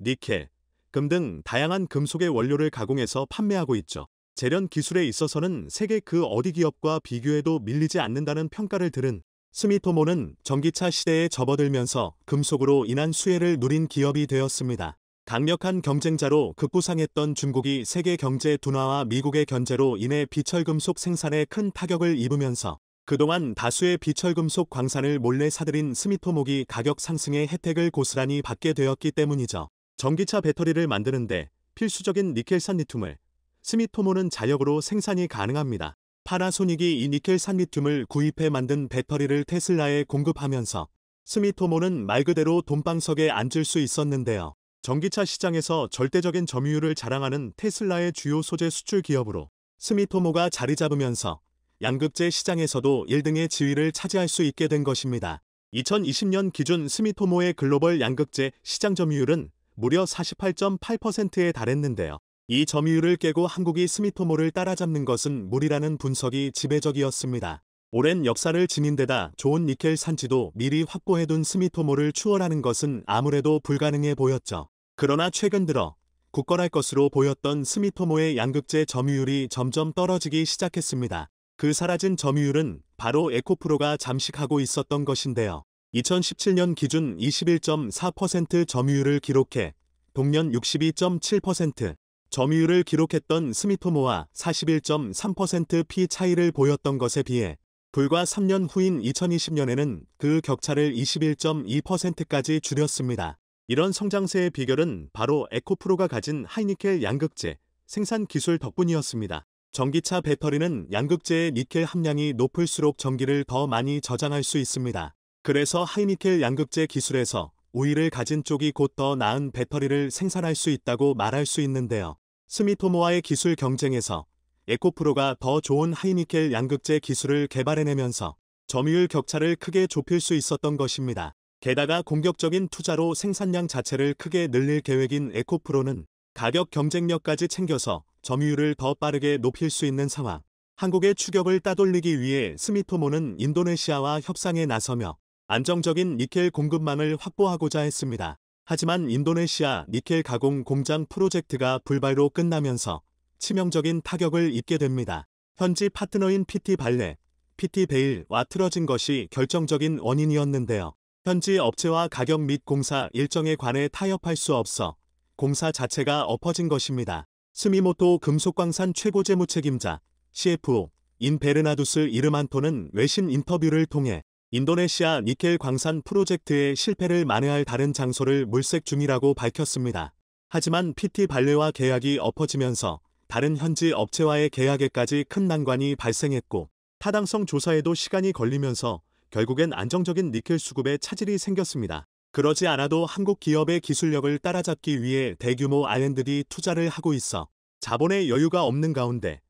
니켈, 금 등 다양한 금속의 원료를 가공해서 판매하고 있죠. 재련 기술에 있어서는 세계 그 어디 기업과 비교해도 밀리지 않는다는 평가를 들은 스미토모는 전기차 시대에 접어들면서 금속으로 인한 수혜를 누린 기업이 되었습니다. 강력한 경쟁자로 급부상했던 중국이 세계 경제 둔화와 미국의 견제로 인해 비철금속 생산에 큰 타격을 입으면서 그동안 다수의 비철금속 광산을 몰래 사들인 스미토모기 가격 상승의 혜택을 고스란히 받게 되었기 때문이죠. 전기차 배터리를 만드는데 필수적인 니켈산 리튬을 스미토모는 자력으로 생산이 가능합니다. 파나소닉이 이 니켈산 리튬을 구입해 만든 배터리를 테슬라에 공급하면서 스미토모는 말 그대로 돈방석에 앉을 수 있었는데요. 전기차 시장에서 절대적인 점유율을 자랑하는 테슬라의 주요 소재 수출 기업으로 스미토모가 자리 잡으면서 양극재 시장에서도 1등의 지위를 차지할 수 있게 된 것입니다. 2020년 기준 스미토모의 글로벌 양극재 시장 점유율은 무려 48.8%에 달했는데요. 이 점유율을 깨고 한국이 스미토모를 따라잡는 것은 무리라는 분석이 지배적이었습니다. 오랜 역사를 지닌 데다 좋은 니켈 산지도 미리 확보해둔 스미토모를 추월하는 것은 아무래도 불가능해 보였죠. 그러나 최근 들어 굳건할 것으로 보였던 스미토모의 양극재 점유율이 점점 떨어지기 시작했습니다. 그 사라진 점유율은 바로 에코프로가 잠식하고 있었던 것인데요. 2017년 기준 21.4% 점유율을 기록해 동년 62.7% 점유율을 기록했던 스미토모와 41.3% 피 차이를 보였던 것에 비해 불과 3년 후인 2020년에는 그 격차를 21.2%까지 줄였습니다. 이런 성장세의 비결은 바로 에코프로가 가진 하이니켈 양극재 생산 기술 덕분이었습니다. 전기차 배터리는 양극재의 니켈 함량이 높을수록 전기를 더 많이 저장할 수 있습니다. 그래서 하이니켈 양극재 기술에서 오일을 가진 쪽이 곧 더 나은 배터리를 생산할 수 있다고 말할 수 있는데요. 스미토모와의 기술 경쟁에서 에코프로가 더 좋은 하이니켈 양극재 기술을 개발해내면서 점유율 격차를 크게 좁힐 수 있었던 것입니다. 게다가 공격적인 투자로 생산량 자체를 크게 늘릴 계획인 에코프로는 가격 경쟁력까지 챙겨서 점유율을 더 빠르게 높일 수 있는 상황. 한국의 추격을 따돌리기 위해 스미토모는 인도네시아와 협상에 나서며 안정적인 니켈 공급망을 확보하고자 했습니다. 하지만 인도네시아 니켈 가공 공장 프로젝트가 불발로 끝나면서 치명적인 타격을 입게 됩니다. 현지 파트너인 PT 발레, PT 베일와 틀어진 것이 결정적인 원인이었는데요. 현지 업체와 가격 및 공사 일정에 관해 타협할 수 없어 공사 자체가 엎어진 것입니다. 스미모토 금속광산 최고 재무책임자 CFO인 베르나두스 이르만토는 외신 인터뷰를 통해 인도네시아 니켈 광산 프로젝트의 실패를 만회할 다른 장소를 물색 중이라고 밝혔습니다. 하지만 PT 발레와 계약이 엎어지면서 다른 현지 업체와의 계약에까지 큰 난관이 발생했고 타당성 조사에도 시간이 걸리면서 결국엔 안정적인 니켈 수급에 차질이 생겼습니다. 그러지 않아도 한국 기업의 기술력을 따라잡기 위해 대규모 R&D 투자를 하고 있어 자본의 여유가 없는 가운데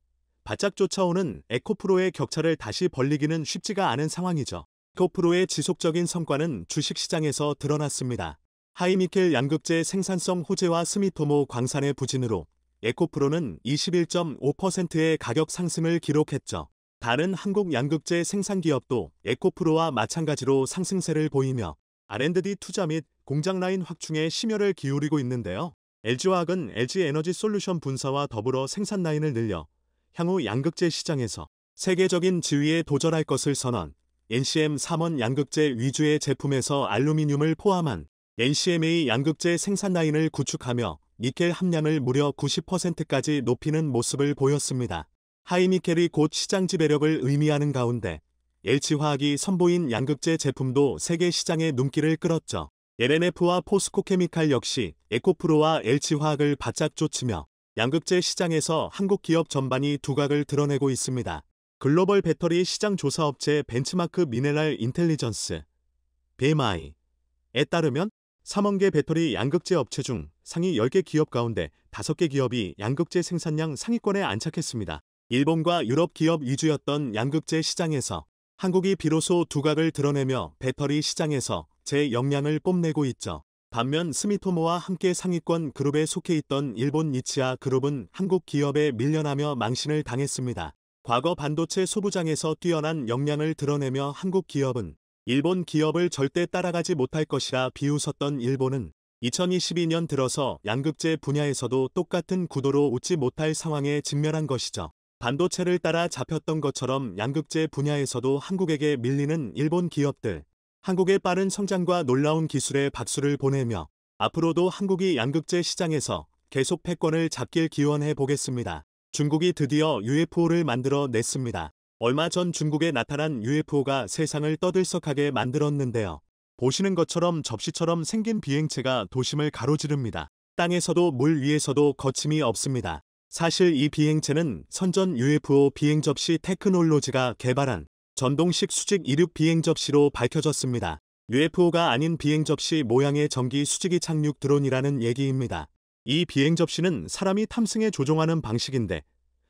바짝 쫓아오는 에코프로의 격차를 다시 벌리기는 쉽지가 않은 상황이죠. 에코프로의 지속적인 성과는 주식시장에서 드러났습니다. 하이니켈 양극재 생산성 호재와 스미토모 광산의 부진으로 에코프로는 21.5%의 가격 상승을 기록했죠. 다른 한국 양극재 생산기업도 에코프로와 마찬가지로 상승세를 보이며 R&D 투자 및 공장 라인 확충에 심혈을 기울이고 있는데요. LG화학은 LG에너지솔루션 분사와 더불어 생산 라인을 늘려 향후 양극재 시장에서 세계적인 지위에 도전할 것을 선언. NCM 3원 양극재 위주의 제품에서 알루미늄을 포함한 NCMA 양극재 생산 라인을 구축하며 니켈 함량을 무려 90%까지 높이는 모습을 보였습니다. 하이니켈이 곧 시장 지배력을 의미하는 가운데 LG화학이 선보인 양극재 제품도 세계 시장의 눈길을 끌었죠. LNF와 포스코케미칼 역시 에코프로와 LG화학을 바짝 쫓으며 양극재 시장에서 한국 기업 전반이 두각을 드러내고 있습니다. 글로벌 배터리 시장 조사업체 벤치마크 미네랄 인텔리전스 BMI에 따르면 3원계 배터리 양극재 업체 중 상위 10개 기업 가운데 5개 기업이 양극재 생산량 상위권에 안착했습니다. 일본과 유럽 기업 위주였던 양극재 시장에서 한국이 비로소 두각을 드러내며 배터리 시장에서 제 역량을 뽐내고 있죠. 반면 스미토모와 함께 상위권 그룹에 속해 있던 일본 니치아 그룹은 한국 기업에 밀려나며 망신을 당했습니다. 과거 반도체 소부장에서 뛰어난 역량을 드러내며 한국 기업은 일본 기업을 절대 따라가지 못할 것이라 비웃었던 일본은 2022년 들어서 양극재 분야에서도 똑같은 구도로 웃지 못할 상황에 직면한 것이죠. 반도체를 따라 잡혔던 것처럼 양극재 분야에서도 한국에게 밀리는 일본 기업들. 한국의 빠른 성장과 놀라운 기술에 박수를 보내며 앞으로도 한국이 양극재 시장에서 계속 패권을 잡길 기원해 보겠습니다. 중국이 드디어 UFO를 만들어 냈습니다. 얼마 전 중국에 나타난 UFO가 세상을 떠들썩하게 만들었는데요. 보시는 것처럼 접시처럼 생긴 비행체가 도심을 가로지릅니다. 땅에서도 물 위에서도 거침이 없습니다. 사실 이 비행체는 선전 UFO 비행접시 테크놀로지가 개발한 전동식 수직 이륙 비행접시로 밝혀졌습니다. UFO가 아닌 비행접시 모양의 전기 수직이 착륙 드론이라는 얘기입니다. 이 비행접시는 사람이 탐승에 조종하는 방식인데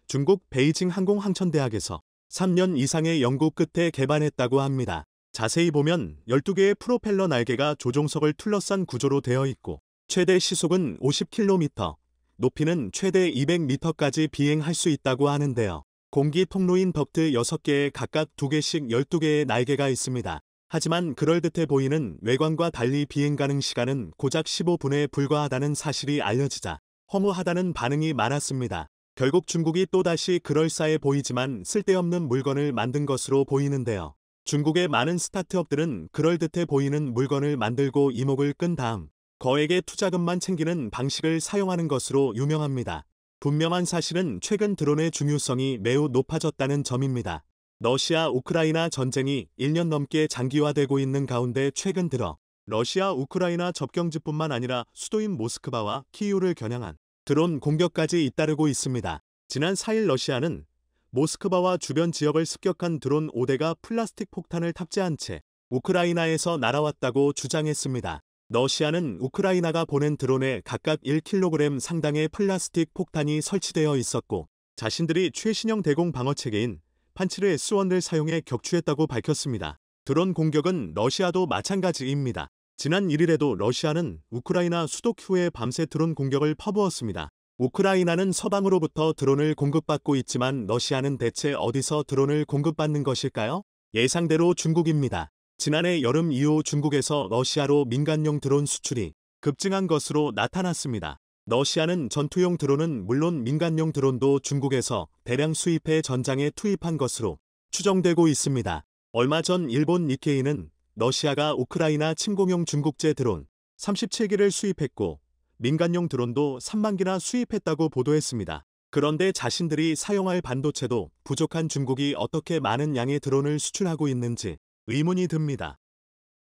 중국 베이징 항공항천대학에서 3년 이상의 연구 끝에 개발했다고 합니다. 자세히 보면 12개의 프로펠러 날개가 조종석을 둘러싼 구조로 되어 있고 최대 시속은 50km, 높이는 최대 200m까지 비행할 수 있다고 하는데요. 공기 통로인 덕트 6개에 각각 2개씩 12개의 날개가 있습니다. 하지만 그럴듯해 보이는 외관과 달리 비행 가능 시간은 고작 15분에 불과하다는 사실이 알려지자 허무하다는 반응이 많았습니다. 결국 중국이 또다시 그럴싸해 보이지만 쓸데없는 물건을 만든 것으로 보이는데요. 중국의 많은 스타트업들은 그럴듯해 보이는 물건을 만들고 이목을 끈 다음 거액의 투자금만 챙기는 방식을 사용하는 것으로 유명합니다. 분명한 사실은 최근 드론의 중요성이 매우 높아졌다는 점입니다. 러시아 우크라이나 전쟁이 1년 넘게 장기화되고 있는 가운데 최근 들어 러시아 우크라이나 접경지뿐만 아니라 수도인 모스크바와 키이우를 겨냥한 드론 공격까지 잇따르고 있습니다. 지난 4일 러시아는 모스크바와 주변 지역을 습격한 드론 5대가 플라스틱 폭탄을 탑재한 채 우크라이나에서 날아왔다고 주장했습니다. 러시아는 우크라이나가 보낸 드론에 각각 1kg 상당의 플라스틱 폭탄이 설치되어 있었고 자신들이 최신형 대공 방어 체계인 판치르 S1을 사용해 격추했다고 밝혔습니다. 드론 공격은 러시아도 마찬가지입니다. 지난 1일에도 러시아는 우크라이나 수도 키우에 밤새 드론 공격을 퍼부었습니다. 우크라이나는 서방으로부터 드론을 공급받고 있지만 러시아는 대체 어디서 드론을 공급받는 것일까요? 예상대로 중국입니다. 지난해 여름 이후 중국에서 러시아로 민간용 드론 수출이 급증한 것으로 나타났습니다. 러시아는 전투용 드론은 물론 민간용 드론도 중국에서 대량 수입해 전장에 투입한 것으로 추정되고 있습니다. 얼마 전 일본 니케이는 러시아가 우크라이나 침공용 중국제 드론 37기를 수입했고 민간용 드론도 3만 기나 수입했다고 보도했습니다. 그런데 자신들이 사용할 반도체도 부족한 중국이 어떻게 많은 양의 드론을 수출하고 있는지 의문이 듭니다.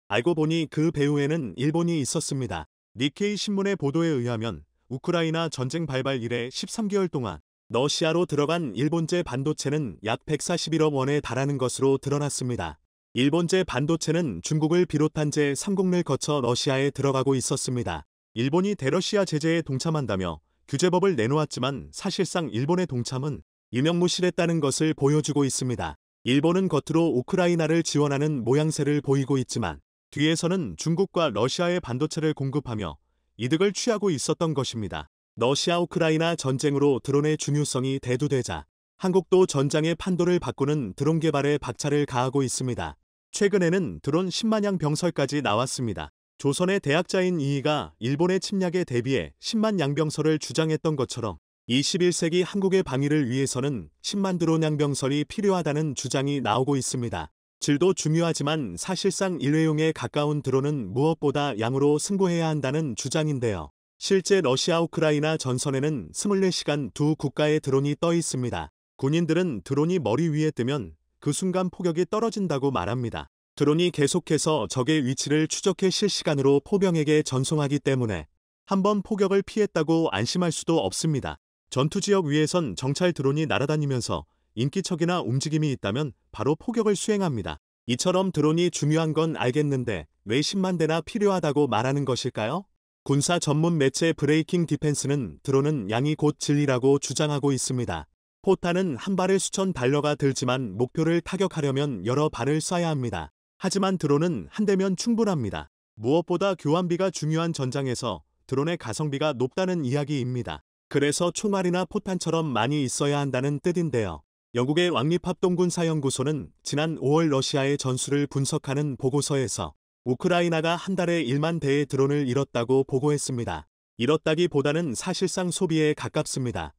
알고 보니 그 배후에는 일본이 있었습니다. 니케이 신문의 보도에 의하면 우크라이나 전쟁 발발 이래 13개월 동안 러시아로 들어간 일본제 반도체는 약 141억 원에 달하는 것으로 드러났습니다. 일본제 반도체는 중국을 비롯한 제3국을 거쳐 러시아에 들어가고 있었습니다. 일본이 대러시아 제재에 동참한다며 규제법을 내놓았지만 사실상 일본의 동참은 유명무실했다는 것을 보여주고 있습니다. 일본은 겉으로 우크라이나를 지원하는 모양새를 보이고 있지만 뒤에서는 중국과 러시아에 반도체를 공급하며 이득을 취하고 있었던 것입니다. 러시아 우크라이나 전쟁으로 드론의 중요성이 대두되자 한국도 전장의 판도를 바꾸는 드론 개발에 박차를 가하고 있습니다. 최근에는 드론 10만량 병설까지 나왔습니다. 조선의 대학자인 이이가 일본의 침략에 대비해 10만 양병설을 주장했던 것처럼 21세기 한국의 방위를 위해서는 10만 드론 양병설이 필요하다는 주장이 나오고 있습니다. 질도 중요하지만 사실상 일회용에 가까운 드론은 무엇보다 양으로 승부해야 한다는 주장인데요. 실제 러시아 우크라이나 전선에는 24시간 두 국가의 드론이 떠 있습니다. 군인들은 드론이 머리 위에 뜨면 그 순간 포격이 떨어진다고 말합니다. 드론이 계속해서 적의 위치를 추적해 실시간으로 포병에게 전송하기 때문에 한번 포격을 피했다고 안심할 수도 없습니다. 전투지역 위에선 정찰 드론이 날아다니면서 인기척이나 움직임이 있다면 바로 포격을 수행합니다. 이처럼 드론이 중요한 건 알겠는데 왜 10만 대나 필요하다고 말하는 것일까요? 군사 전문 매체 브레이킹 디펜스는 드론은 양이 곧 진리라고 주장하고 있습니다. 포탄은 한 발에 수천 달러가 들지만 목표를 타격하려면 여러 발을 쏴야 합니다. 하지만 드론은 한 대면 충분합니다. 무엇보다 교환비가 중요한 전장에서 드론의 가성비가 높다는 이야기입니다. 그래서 총알이나 포탄처럼 많이 있어야 한다는 뜻인데요. 영국의 왕립합동군사연구소는 지난 5월 러시아의 전술을 분석하는 보고서에서 우크라이나가 한 달에 1만 대의 드론을 잃었다고 보고했습니다. 잃었다기보다는 사실상 소비에 가깝습니다.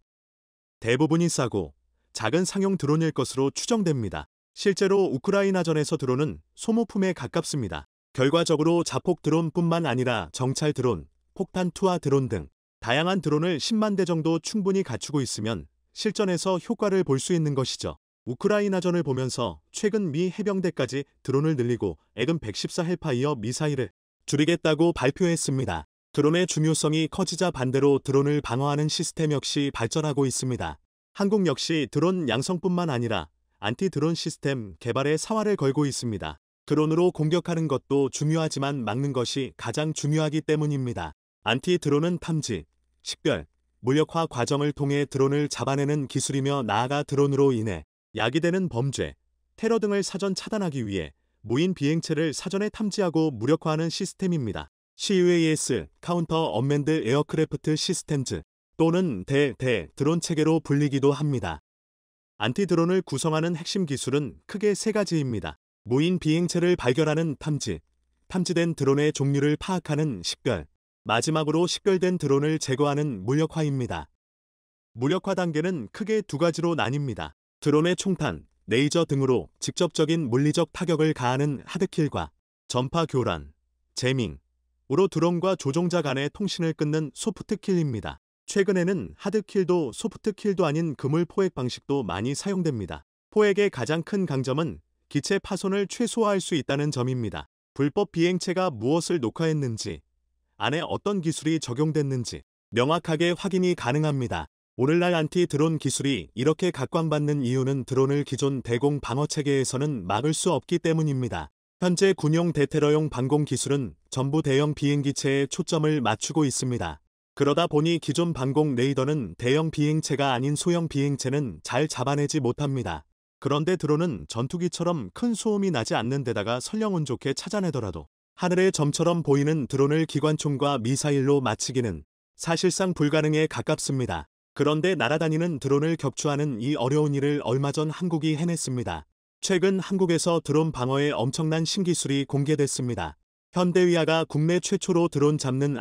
대부분이 싸고 작은 상용 드론일 것으로 추정됩니다. 실제로 우크라이나전에서 드론은 소모품에 가깝습니다. 결과적으로 자폭 드론뿐만 아니라 정찰 드론, 폭탄 투하 드론 등 다양한 드론을 10만 대 정도 충분히 갖추고 있으면 실전에서 효과를 볼 수 있는 것이죠. 우크라이나전을 보면서 최근 미 해병대까지 드론을 늘리고 에금 114 헬파이어 미사일을 줄이겠다고 발표했습니다. 드론의 중요성이 커지자 반대로 드론을 방어하는 시스템 역시 발전하고 있습니다. 한국 역시 드론 양성뿐만 아니라 안티 드론 시스템 개발에 사활을 걸고 있습니다. 드론으로 공격하는 것도 중요하지만 막는 것이 가장 중요하기 때문입니다. 안티 드론은 탐지, 식별, 무력화 과정을 통해 드론을 잡아내는 기술이며 나아가 드론으로 인해 야기되는 범죄, 테러 등을 사전 차단하기 위해 무인 비행체를 사전에 탐지하고 무력화하는 시스템입니다. CUAS, 카운터 언맨드 에어크래프트 시스템즈 또는 드론 체계로 불리기도 합니다. 안티 드론을 구성하는 핵심 기술은 크게 세 가지입니다. 무인 비행체를 발견하는 탐지, 탐지된 드론의 종류를 파악하는 식별, 마지막으로 식별된 드론을 제거하는 무력화입니다. 무력화 단계는 크게 두 가지로 나뉩니다. 드론의 총탄, 레이저 등으로 직접적인 물리적 타격을 가하는 하드킬과 전파 교란, 제밍으로 드론과 조종자 간의 통신을 끊는 소프트킬입니다. 최근에는 하드킬도 소프트킬도 아닌 그물 포획 방식도 많이 사용됩니다. 포획의 가장 큰 강점은 기체 파손을 최소화할 수 있다는 점입니다. 불법 비행체가 무엇을 녹화했는지, 안에 어떤 기술이 적용됐는지 명확하게 확인이 가능합니다. 오늘날 안티 드론 기술이 이렇게 각광받는 이유는 드론을 기존 대공 방어 체계에서는 막을 수 없기 때문입니다. 현재 군용 대테러용 방공 기술은 전부 대형 비행기체에 초점을 맞추고 있습니다. 그러다 보니 기존 방공 레이더는 대형 비행체가 아닌 소형 비행체는 잘 잡아내지 못합니다. 그런데 드론은 전투기처럼 큰 소음이 나지 않는 데다가 설령 운 좋게 찾아내더라도 하늘의 점처럼 보이는 드론을 기관총과 미사일로 맞추기는 사실상 불가능에 가깝습니다. 그런데 날아다니는 드론을 격추하는 이 어려운 일을 얼마 전 한국이 해냈습니다. 최근 한국에서 드론 방어에 엄청난 신기술이 공개됐습니다. 현대위아가 국내 최초로 드론 잡는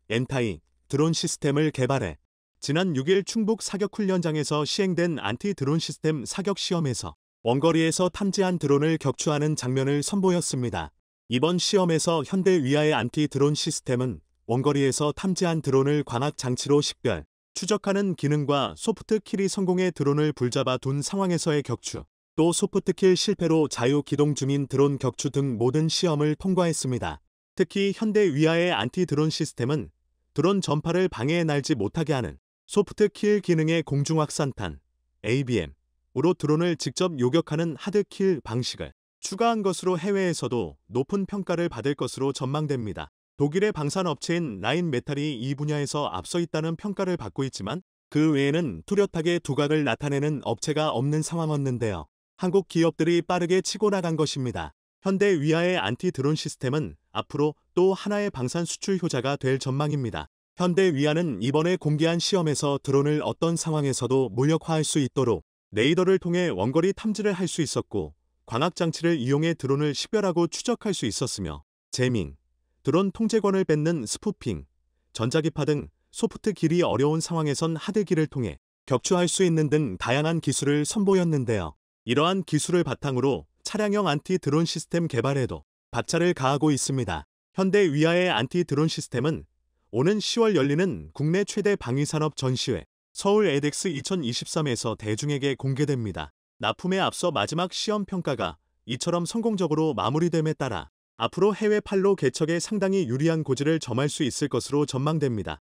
엔타이 드론 시스템을 개발해 지난 6일 충북 사격훈련장에서 시행된 안티 드론 시스템 사격 시험에서 원거리에서 탐지한 드론을 격추하는 장면을 선보였습니다. 이번 시험에서 현대위아의 안티 드론 시스템은 원거리에서 탐지한 드론을 광학 장치로 식별, 추적하는 기능과 소프트킬이 성공해 드론을 불잡아 둔 상황에서의 격추, 또 소프트킬 실패로 자유 기동 중인 드론 격추 등 모든 시험을 통과했습니다. 특히 현대위아의 안티 드론 시스템은 드론 전파를 방해해 날지 못하게 하는 소프트킬 기능의 공중확산탄, ABM으로 드론을 직접 요격하는 하드킬 방식을 추가한 것으로 해외에서도 높은 평가를 받을 것으로 전망됩니다. 독일의 방산업체인 라인메탈이 이 분야에서 앞서 있다는 평가를 받고 있지만 그 외에는 뚜렷하게 두각을 나타내는 업체가 없는 상황이었는데요. 한국 기업들이 빠르게 치고 나간 것입니다. 현대위아의 안티 드론 시스템은 앞으로 또 하나의 방산 수출 효자가 될 전망입니다. 현대위아는 이번에 공개한 시험에서 드론을 어떤 상황에서도 무력화할 수 있도록 레이더를 통해 원거리 탐지를 할 수 있었고 광학장치를 이용해 드론을 식별하고 추적할 수 있었으며 제밍, 드론 통제권을 뺏는 스푸핑, 전자기파 등 소프트 길이 어려운 상황에선 하드길을 통해 격추할 수 있는 등 다양한 기술을 선보였는데요. 이러한 기술을 바탕으로 차량형 안티 드론 시스템 개발에도 박차를 가하고 있습니다. 현대위아의 안티 드론 시스템은 오는 10월 열리는 국내 최대 방위산업 전시회 서울 에덱스 2023에서 대중에게 공개됩니다. 납품에 앞서 마지막 시험 평가가 이처럼 성공적으로 마무리됨에 따라 앞으로 해외 판로 개척에 상당히 유리한 고지를 점할 수 있을 것으로 전망됩니다.